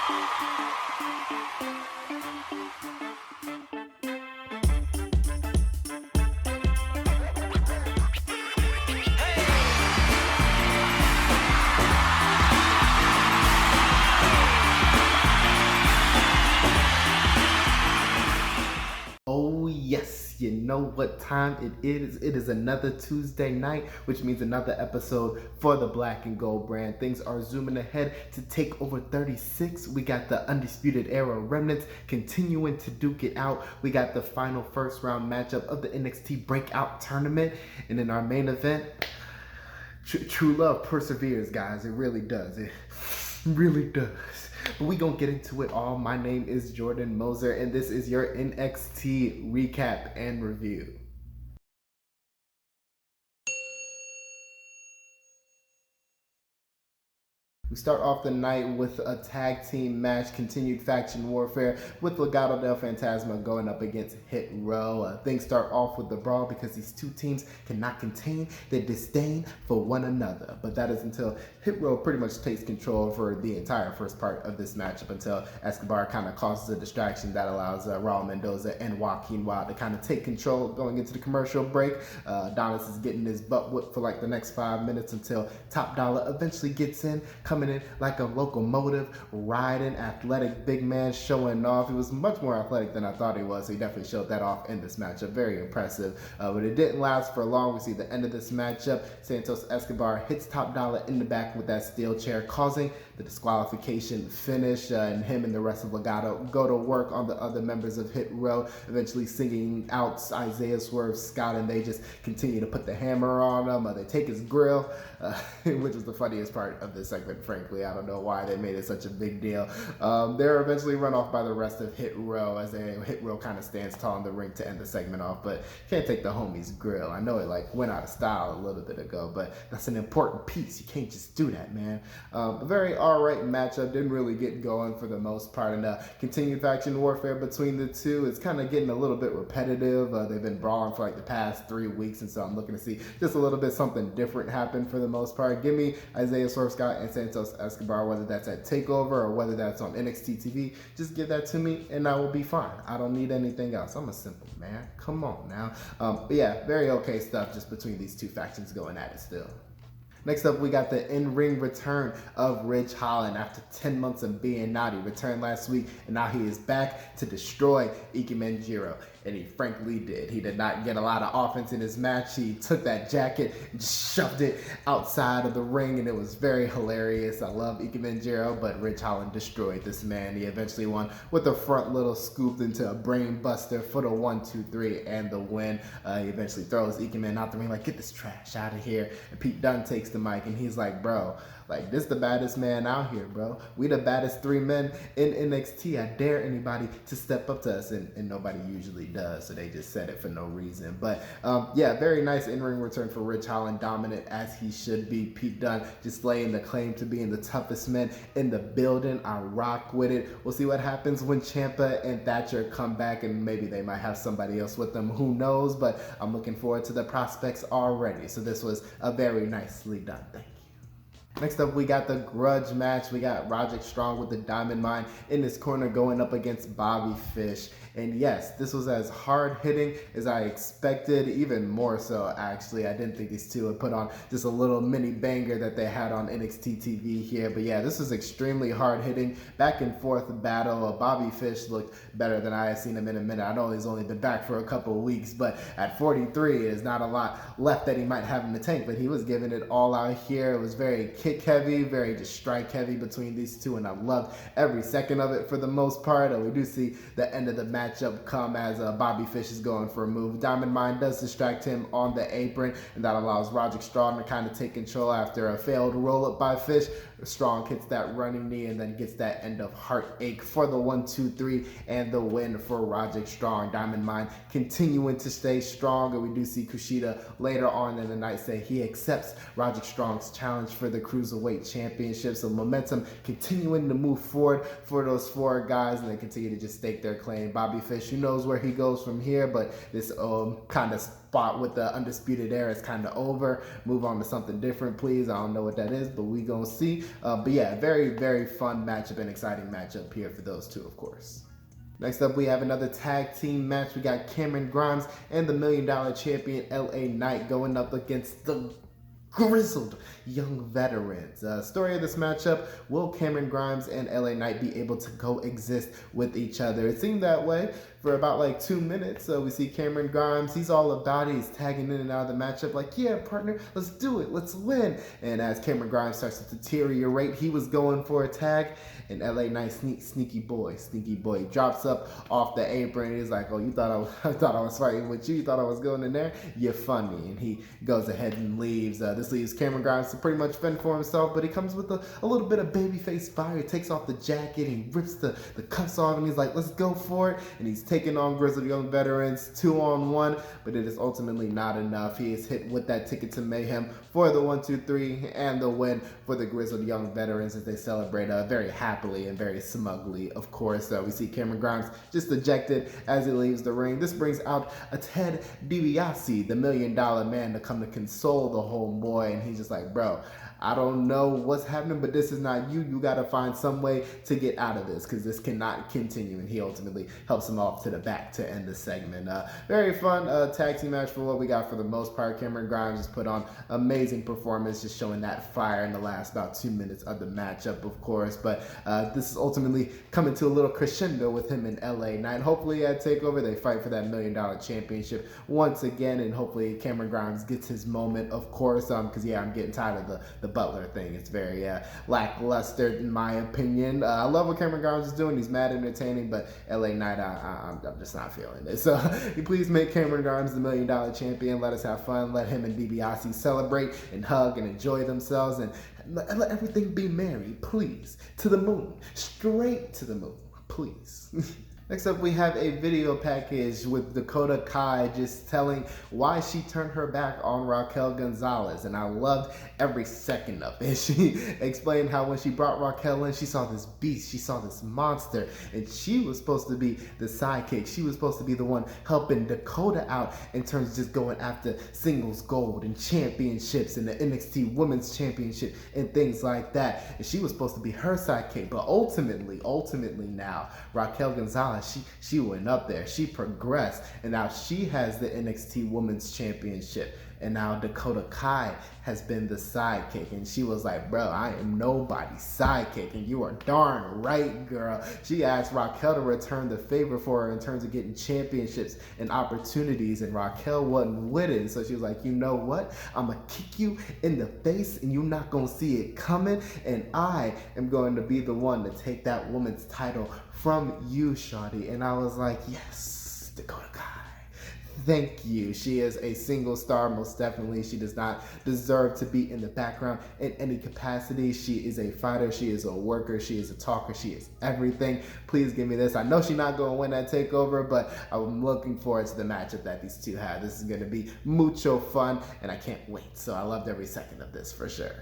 Oh yes, you know what time it is. It is another Tuesday night, which means another episode for the Black and Gold brand. Things are zooming ahead to TakeOver 36. We got the Undisputed Era remnants continuing to duke it out. We got the final first round matchup of the NXT Breakout Tournament. And in our main event, true love perseveres, guys. It really does. It really does. But we gonna get into it all. My name is Jordan Moser, and this is your NXT recap and review. We start off the night with a tag team match, continued faction warfare with Legato del Fantasma going up against Hit Row. Things start off with the brawl because these two teams cannot contain their disdain for one another. But that is until Hit Row pretty much takes control for the entire first part of this matchup until Escobar kind of causes a distraction that allows Raul Mendoza and Joaquin Wilde to kind of take control going into the commercial break. Adonis is getting his butt whipped for like the next 5 minutes until Top Dollar eventually gets in, coming in like a locomotive, riding, athletic big man, showing off. He was much more athletic than I thought he was, so he definitely showed that off in this matchup. Very impressive, but it didn't last for long. We see the end of this matchup. Santos Escobar hits Top Dollar in the back with that steel chair, causing the disqualification finish, and him and the rest of Legato go to work on the other members of Hit Row, eventually singing out Isaiah Swerve Scott, and they just continue to put the hammer on him. They take his grill, which is the funniest part of this segment, frankly. I don't know why they made it such a big deal. They're eventually run off by the rest of Hit Row as Hit Row kind of stands tall in the ring to end the segment off, but can't take the homie's grill. I know it like went out of style a little bit ago, but that's an important piece. You can't just do that, man. A very alright matchup. Didn't really get going for the most part, and continued faction warfare between the two. It's kind of getting a little bit repetitive. They've been brawling for like the past 3 weeks, and so I'm looking to see just a little bit something different happen for the most part. Give me Isaiah Swerve Scott and Santos Escobar, whether that's at TakeOver or whether that's on NXT TV. Just give that to me and I will be fine. I don't need anything else. I'm a simple man. Come on now. But yeah, very okay stuff just between these two factions going at it still. Next up, we got the in-ring return of Ridge Holland after 10 months of being out. He returned last week, and now he is back to destroy Ike Manjiro. And he frankly did. He did not get a lot of offense in his match. He took that jacket and just shoved it outside of the ring, and it was very hilarious. I love Ike Manjiro, but Ridge Holland destroyed this man. He eventually won with a front little scoop into a brain buster for the 1-2-3 and the win. He eventually throws Ike Man out the ring like, get this trash out of here. And Pete Dunne takes the mic, and he's like, bro, like, this the baddest man out here, bro. We the baddest 3 men in NXT. I dare anybody to step up to us, and nobody usually does, so they just said it for no reason. But yeah, very nice in-ring return for Ridge Holland, dominant as he should be. Pete Dunne just laying the claim to being the toughest men in the building. I rock with it. We'll see what happens when Ciampa and Thatcher come back, and maybe they might have somebody else with them. Who knows? But I'm looking forward to the prospects already. So this was a very nicely done thing. Next up, we got the grudge match. We got Roderick Strong with the Diamond Mine in his corner going up against Bobby Fish. And yes, this was as hard-hitting as I expected, even more so, actually. I didn't think these two would put on just a little mini banger that they had on NXT TV here. But yeah, this was extremely hard-hitting, back-and-forth battle. Bobby Fish looked better than I had seen him in a minute. I know he's only been back for a couple of weeks, but at 43, there's not a lot left that he might have in the tank. But he was giving it all out here. It was very kick-heavy, very just strike-heavy between these two, and I loved every second of it for the most part. We do see the end of the matchup come as Bobby Fish is going for a move. Diamond Mine does distract him on the apron, and that allows Roderick Strong to kind of take control after a failed roll-up by Fish. Strong hits that running knee and then gets that end of heartache for the 1-2-3 and the win for Roderick Strong. Diamond Mine continuing to stay strong, and we do see Kushida later on in the night say he accepts Roderick Strong's challenge for the Cruiserweight Championship. So momentum continuing to move forward for those 4 guys, and they continue to just stake their claim. Bobby Fish, who knows where he goes from here, but this kind of spot with the Undisputed Era is kind of over. Move on to something different, please. I don't know what that is, but we gonna see. But yeah, very, very fun matchup and exciting matchup here for those two, of course. Next up, we have another tag team match. We got Cameron Grimes and the $1 Million champion LA Knight going up against the grizzled young veterans. Story of this matchup: will Cameron Grimes and LA Knight be able to coexist with each other? It seemed that way for about like 2 minutes. So we see Cameron Grimes, he's all about it. He's tagging in and out of the matchup like, yeah, partner, let's do it, let's win. And as Cameron Grimes starts to deteriorate, he was going for a tag, and LA Knight, sneaky boy, drops up off the apron. He's like, oh, you thought I thought I was fighting with you? You thought I was going in there? You're funny. And he goes ahead and leaves. This leaves Cameron Grimes to pretty much fend for himself, but he comes with a little bit of babyface fire. He takes off the jacket, he rips the cuffs off, and he's like, let's go for it. And he's taking on grizzled young veterans 2-on-1, but it is ultimately not enough. He is hit with that ticket to mayhem for the 1-2-3 and the win for the grizzled young veterans as they celebrate very happily and very smugly. Of course, we see Cameron Grimes just ejected as he leaves the ring. This brings out a Ted DiBiase, the $1 Million Man, to come to console the homeboy, and he's just like, bro, I don't know what's happening, but this is not you. You got to find some way to get out of this, because this cannot continue. And he ultimately helps him off to the back to end the segment. Very fun tag team match for what we got for the most part. Cameron Grimes just put on amazing performance, just showing that fire in the last about 2 minutes of the matchup, of course. But this is ultimately coming to a little crescendo with him and LA Knight. Hopefully at TakeOver they fight for that $1 Million championship once again, and hopefully Cameron Grimes gets his moment, of course, because yeah, I'm getting tired of the Butler thing. It's very lackluster in my opinion. I love what Cameron Grimes is doing. He's mad entertaining, but LA Knight, I'm just not feeling it. So please make Cameron Grimes the $1 Million champion. Let us have fun. Let him and DiBiase celebrate and hug and enjoy themselves, and let everything be merry, please. To the moon, straight to the moon, please. Next up, we have a video package with Dakota Kai just telling why she turned her back on Raquel Gonzalez, and I loved every second of it. She explained how when she brought Raquel in, she saw this beast, she saw this monster, and she was supposed to be the sidekick. She was supposed to be the one helping Dakota out in terms of just going after singles gold and championships and the NXT Women's Championship and things like that. And she was supposed to be her sidekick, but ultimately now, Raquel Gonzalez, she went up there, she progressed, and now she has the NXT Women's Championship. And now Dakota Kai has been the sidekick, and she was like, bro, I am nobody's sidekick, and you are darn right, girl. She asked Raquel to return the favor for her in terms of getting championships and opportunities, and Raquel wasn't with it. So she was like, you know what, I'm gonna kick you in the face and you're not gonna see it coming, and I am going to be the one to take that woman's title from you, shawty. And I was like, yes, Dakota Kai, thank you. She is a single star, most definitely. She does not deserve to be in the background in any capacity. She is a fighter, she is a worker, she is a talker, she is everything. Please give me this. I know she's not going to win that TakeOver, but I'm looking forward to the matchup that these two have. This is going to be mucho fun, and I can't wait. So I loved every second of this for sure.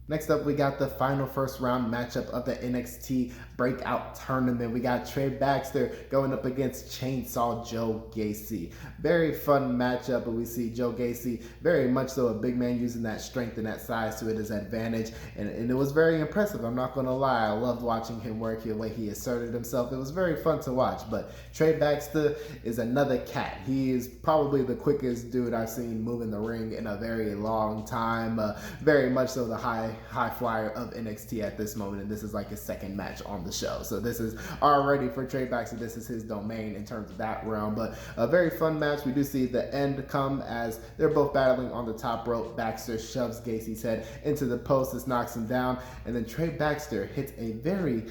Next up, we got the final first round matchup of the NXT Breakout Tournament. We got Trey Baxter going up against Chainsaw Joe Gacy. Very fun matchup, but we see Joe Gacy very much so a big man using that strength and that size to his advantage. And it was very impressive, I'm not going to lie. I loved watching him work, the way he asserted himself. It was very fun to watch. But Trey Baxter is another cat. He is probably the quickest dude I've seen move in the ring in a very long time. Very much so the high flyer of NXT at this moment, and this is like his second match on the show. So this is already for Trey Baxter, this is his domain in terms of that realm. But a very fun match. We do see the end come as they're both battling on the top rope. Baxter shoves Gacy's head into the post. This knocks him down, and then Trey Baxter hits a very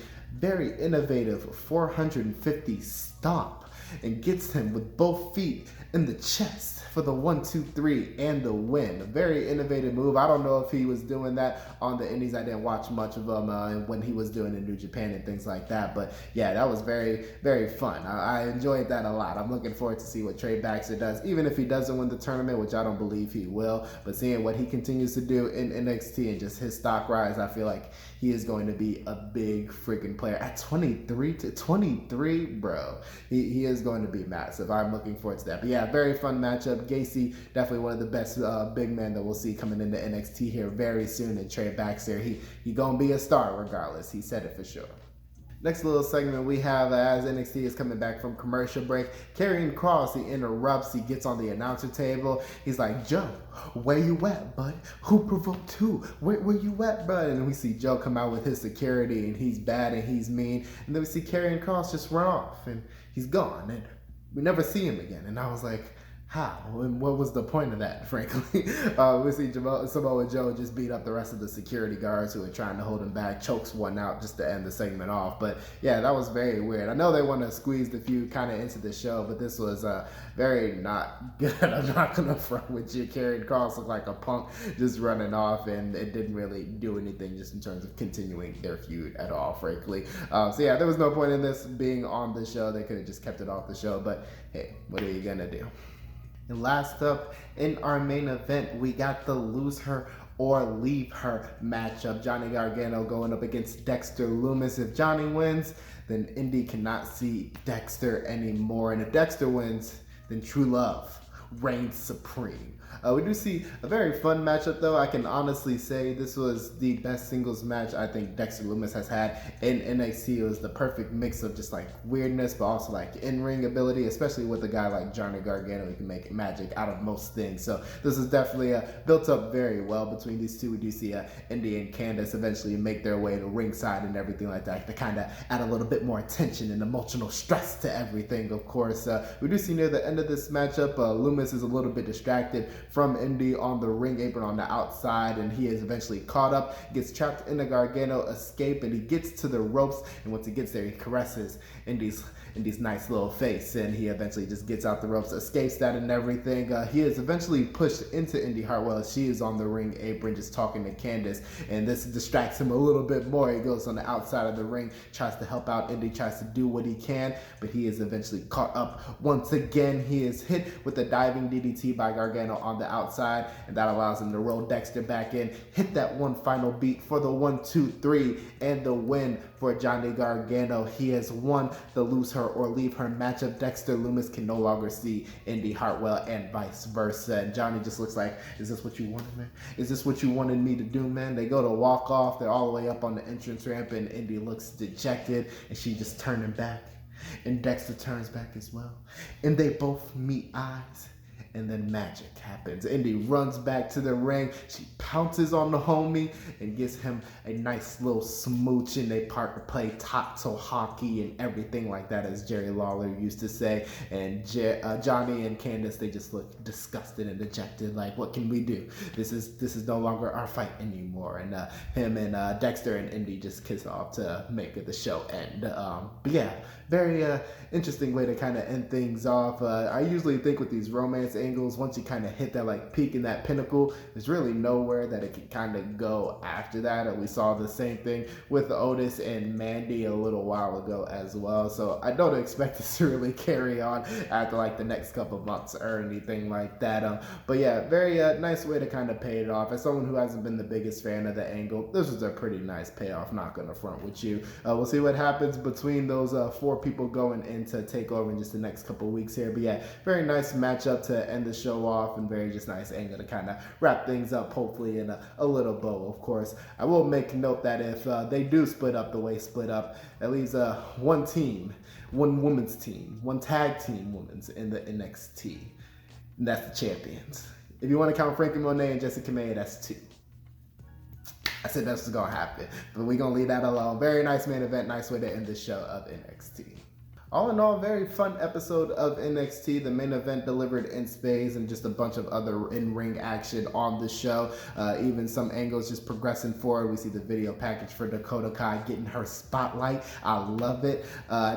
innovative 450 stomp and gets him with both feet in the chest for the 1-2-3 and the win. A very innovative move. I don't know if he was doing that on the indies. I didn't watch much of him when he was doing it in New Japan and things like that. But yeah, that was very fun. I enjoyed that a lot. I'm looking forward to see what Trey Baxter does, even if he doesn't win the tournament, which I don't believe he will. But seeing what he continues to do in NXT and just his stock rise, I feel like he is going to be a big freaking player. At 23, bro. He is is going to be massive. I'm looking forward to that. But yeah, very fun matchup. Gacy, definitely one of the best big men that we'll see coming into NXT here very soon. And Trey Baxter, he gonna be a star regardless. He said it for sure. Next little segment we have as NXT is coming back from commercial break. Karrion Kross, he interrupts, he gets on the announcer table. He's like, Joe, where you at, bud? Who provoked who? Where you at, bud? And we see Joe come out with his security and he's bad and he's mean. And then we see Karrion Kross just run off and he's gone and we never see him again. And I was like, how? And what was the point of that, frankly? We see Samoa Joe just beat up the rest of the security guards who were trying to hold him back, chokes one out just to end the segment off. But yeah, that was very weird. I know they want to squeeze the feud kind of into the show, but this was very not good. I'm not going to front with you. Karrion Kross looked like a punk just running off, and it didn't really do anything just in terms of continuing their feud at all, frankly. So yeah, there was no point in this being on the show. They could have just kept it off the show, but hey, what are you going to do? And last up in our main event, we got the lose her or leave her matchup. Johnny Gargano going up against Dexter Loomis. If Johnny wins, then Indy cannot see Dexter anymore. And if Dexter wins, then true love reigns supreme. We do see a very fun matchup, though. I can honestly say this was the best singles match I think Dexter Loomis has had in NXT. It was the perfect mix of just like weirdness, but also like in-ring ability, especially with a guy like Johnny Gargano. He can make magic out of most things. So this is definitely built up very well between these two. We do see Indy and Candice eventually make their way to ringside and everything like that to kind of add a little bit more tension and emotional stress to everything, of course. We do see near the end of this matchup, Loomis is a little bit distracted from Indy on the ring apron on the outside, and he is eventually caught up, gets trapped in a Gargano escape, and he gets to the ropes, and once he gets there, he caresses Indy's nice little face, and he eventually just gets out the ropes, escapes that and everything. He is eventually pushed into Indy Hartwell as she is on the ring apron just talking to Candice, and this distracts him a little bit more. He goes on the outside of the ring, tries to help out Indy, tries to do what he can, but he is eventually caught up once again. He is hit with a diving DDT by Gargano on the outside, and that allows him to roll Dexter back in, hit that one final beat for the 1, 2, 3, and the win for Johnny Gargano. He has won the lose her or leave her matchup. Dexter Loomis can no longer see Indy Hartwell and vice versa. And Johnny just looks like, is this what you wanted, man? Is this what you wanted me to do, man? They go to walk off. They're all the way up on the entrance ramp, and Indy looks dejected, and she just turning back. And Dexter turns back as well. And they both meet eyes. And then magic happens. Indy runs back to the ring. She pounces on the homie and gives him a nice little smooch, and they part to play tato hockey and everything like that, as Jerry Lawler used to say. And Johnny and Candice, they just look disgusted and dejected, like, what can we do? This is no longer our fight anymore. And him and Dexter and Indy just kiss off to make the show end. But yeah, very interesting way to kind of end things off. I usually think with these romance angles, once you kind of hit that like peak in that pinnacle, there's really nowhere that it can kind of go after that. And we saw the same thing with Otis and Mandy a little while ago as well. So I don't expect this to really carry on after like the next couple of months or anything like that. But yeah, very nice way to kind of pay it off. As someone who hasn't been the biggest fan of the angle, this was a pretty nice payoff, not gonna front with you. We'll see what happens between those 4 people going into TakeOver in just the next couple of weeks here. But yeah, very nice matchup to end the show off, and very just nice angle to kind of wrap things up, hopefully in a little bow, of course. I will make note that if they do split up the way split up, at least one team, one women's team, one tag team women's in the NXT, and that's the champions. If you want to count Frankie Monet and Jessica May, that's 2. I said that's what's gonna happen, but we're gonna leave that alone. Very nice main event, nice way to end the show of NXT. All in all, very fun episode of NXT. The main event delivered in spades, and just a bunch of other in-ring action on the show. Even some angles just progressing forward. We see the video package for Dakota Kai getting her spotlight. I love it.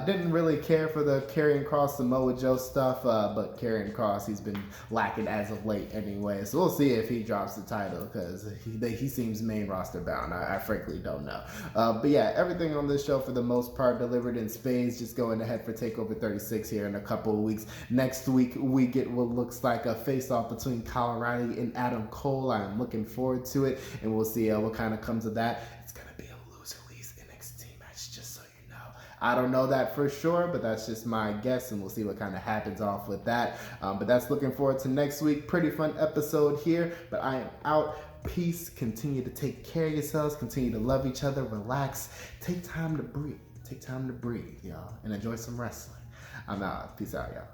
Didn't really care for the Karrion Kross Samoa Joe stuff, but Karrion Kross, he's been lacking as of late anyway. So we'll see if he drops the title, because he seems main roster bound. I frankly don't know. But yeah, everything on this show for the most part delivered in spades. Just going ahead for TakeOver 36 here in a couple of weeks. Next week, we get what looks like a face-off between Kyle O'Reilly and Adam Cole. I am looking forward to it, and we'll see what kind of comes of that. It's going to be a loser-leaves NXT match, just so you know. I don't know that for sure, but that's just my guess, and we'll see what kind of happens off with that. But that's looking forward to next week. Pretty fun episode here, but I am out. Peace. Continue to take care of yourselves. Continue to love each other. Relax. Take time to breathe. Take time to breathe, y'all, and enjoy some wrestling. I'm out. Peace out, y'all.